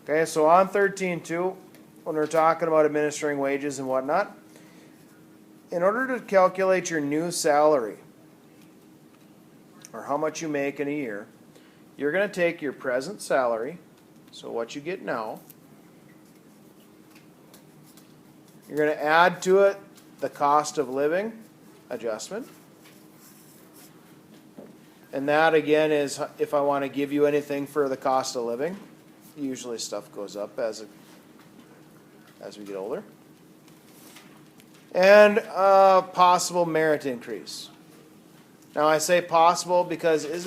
Okay, so on 13.2, when we're talking about administering wages and whatnot, in order to calculate your new salary, or how much you make in a year, you're going to take your present salary, so what you get now, you're going to add to it the cost of living adjustment. And that again is if I want to give you anything for the cost of living. Usually stuff goes up as we get older. And a possible merit increase. Now I say possible because is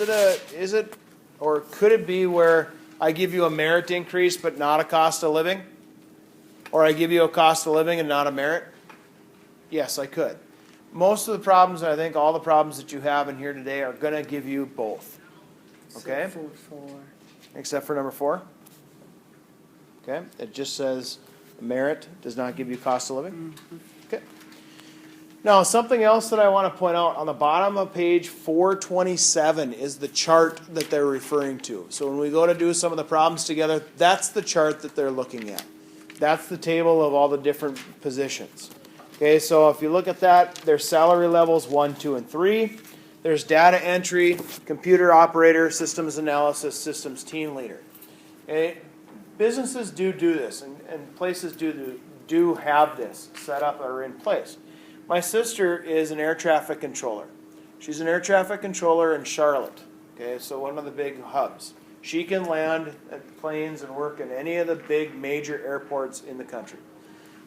it or could it be where I give you a merit increase but not a cost of living? Or I give you a cost of living and not a merit? Yes, I could. Most of the problems, I think all the problems that you have in here today are going to give you both. Okay? Except for number 4. Okay? It just says merit does not give you cost of living. Okay. Now, something else that I want to point out on the bottom of page 427 is the chart that they're referring to. So when we go to do some of the problems together, that's the chart that they're looking at. That's the table of all the different positions. Okay, so if you look at that, there's salary levels 1, 2, and 3. There's data entry, computer operator, systems analysis, systems team leader. Okay, businesses do this, and places do have this set up or in place. My sister is an air traffic controller. She's an air traffic controller in Charlotte. Okay, so one of the big hubs. She can land planes and work in any of the big major airports in the country.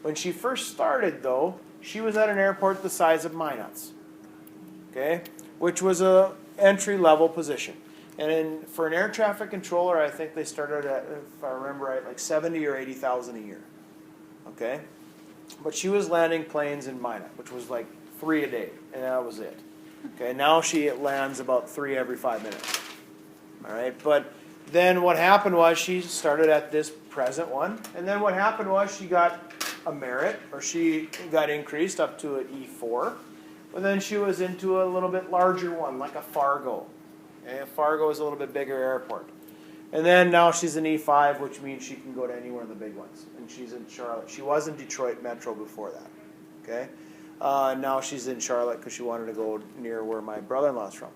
When she first started, though, she was at an airport the size of Minot's, okay, which was a entry-level position. And for an air traffic controller, I think they started at, if I remember right, like $70,000 or $80,000 a year, okay. But she was landing planes in Minot, which was like 3 a day, and that was it. Okay, now she lands about 3 every 5 minutes. All right, but then what happened was she started at this present one, and then what happened was she got a merit, or she got increased up to an E4, but then she was into a little bit larger one, like a Fargo. Okay? Fargo is a little bit bigger airport. And then now she's an E5, which means she can go to any one of the big ones. And she's in Charlotte. She was in Detroit Metro before that. Okay, now she's in Charlotte because she wanted to go near where my brother-in-law's from.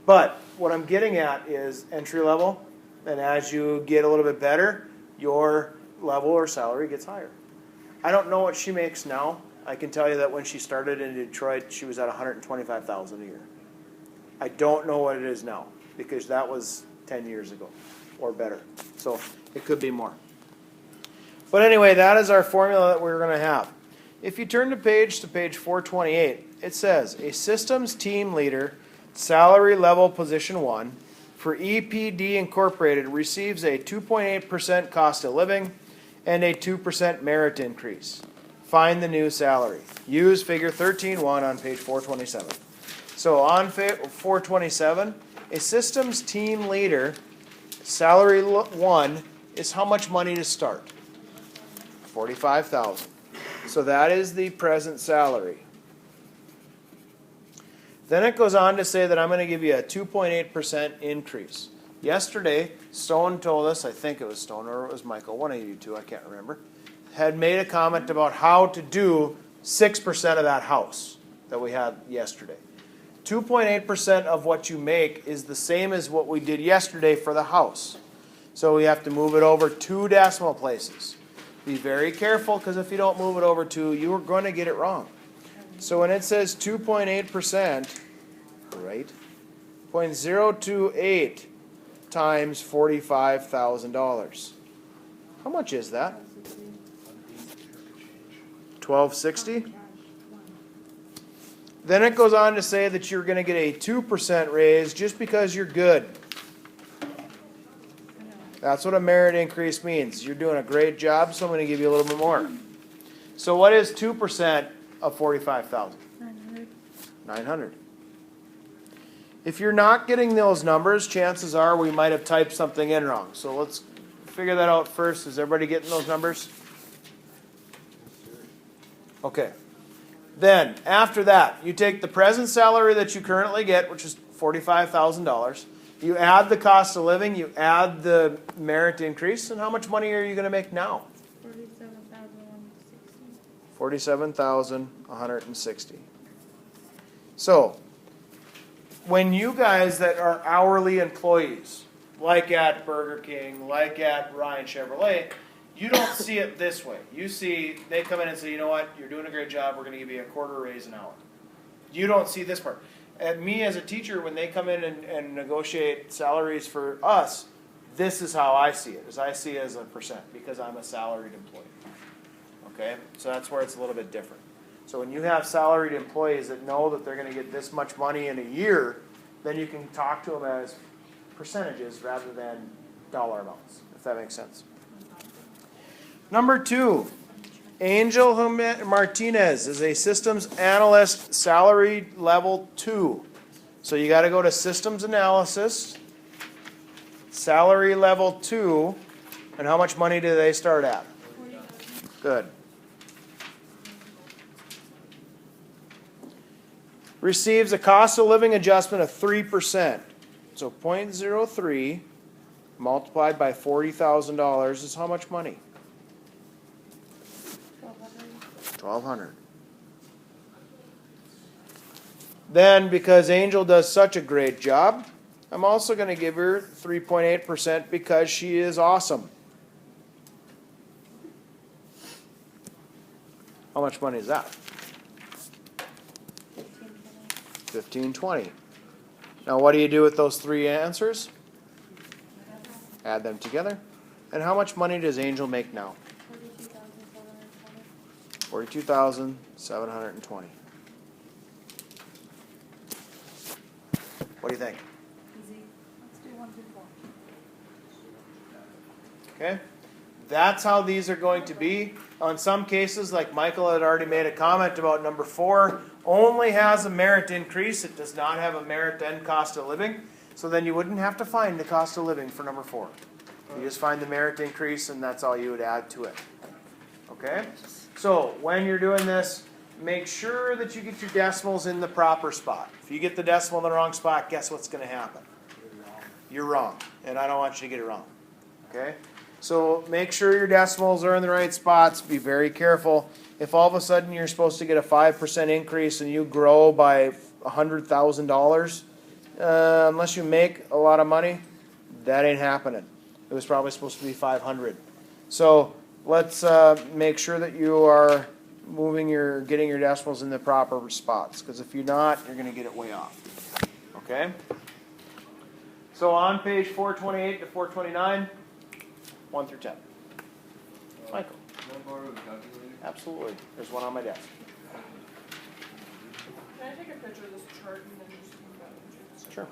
But what I'm getting at is entry level, and as you get a little bit better, your level or salary gets higher. I don't know what she makes now. I can tell you that when she started in Detroit, she was at $125,000 a year. I don't know what it is now because that was 10 years ago or better. So it could be more. But anyway, that is our formula that we're going to have. If you turn to page 428, it says a systems team leader, salary level position 1, for EPD Incorporated receives a 2.8% cost of living and a 2% merit increase. Find the new salary. Use figure 13.1 on page 427. So on 427, a systems team leader, salary 1, is how much money to start? $45,000. So that is the present salary. Then it goes on to say that I'm going to give you a 2.8% increase. Yesterday, Stone told us, I think it was Stone or it was Michael, one of you two, I can't remember, had made a comment about how to do 6% of that house that we had yesterday. 2.8% of what you make is the same as what we did yesterday for the house. So we have to move it over 2 decimal places. Be very careful because if you don't move it over 2, you are going to get it wrong. So when it says 2.8%, right, 0.028 times $45,000. How much is that? $1,260? Then it goes on to say that you're going to get a 2% raise just because you're good. That's what a merit increase means. You're doing a great job, so I'm going to give you a little bit more. So what is 2% of 45,000? 900. 900. If you're not getting those numbers, chances are we might have typed something in wrong. So let's figure that out first. Is everybody getting those numbers? Okay. Then, after that, you take the present salary that you currently get, which is $45,000, You add the cost of living, you add the merit increase, and how much money are you going to make now? 47,160. So, when you guys that are hourly employees, like at Burger King, like at Ryan Chevrolet, you don't see it this way. You see, they come in and say, you know what, you're doing a great job, we're going to give you a quarter raise an hour. You don't see this part. And me as a teacher, when they come in and negotiate salaries for us, this is how I see it, is I see it as a percent, because I'm a salaried employee. Okay, so that's where it's a little bit different. So when you have salaried employees that know that they're going to get this much money in a year, then you can talk to them as percentages rather than dollar amounts, if that makes sense. Number 2, Angel Martinez is a systems analyst, salary level 2. So you got to go to systems analysis, salary level 2, and how much money do they start at? Good. Receives a cost of living adjustment of 3%. So 0.03 multiplied by $40,000 is how much money? $1,200. Then, because Angel does such a great job, I'm also going to give her 3.8% because she is awesome. How much money is that? $1,520. Now, what do you do with those 3 answers? Add them together. And how much money does Angel make now? $42,720. What do you think? Easy. Let's do 1 through 4. Okay, that's how these are going to be. On some cases, like Michael had already made a comment about number 4, only has a merit increase. It does not have a merit and cost of living. So then you wouldn't have to find the cost of living for number 4. You just find the merit increase, and that's all you would add to it. Okay? So when you're doing this, make sure that you get your decimals in the proper spot. If you get the decimal in the wrong spot, guess what's going to happen? You're wrong. And I don't want you to get it wrong. Okay? So make sure your decimals are in the right spots. Be very careful. If all of a sudden you're supposed to get a 5% increase and you grow by $100,000, unless you make a lot of money, that ain't happening. It was probably supposed to be 500. So let's make sure that you are getting your decimals in the proper spots, because if you're not, you're going to get it way off. Okay? So on page 428 to 429, 1 through 10. Michael. Absolutely. There's one on my desk. Can I take a picture of this chart and then just use that? Sure.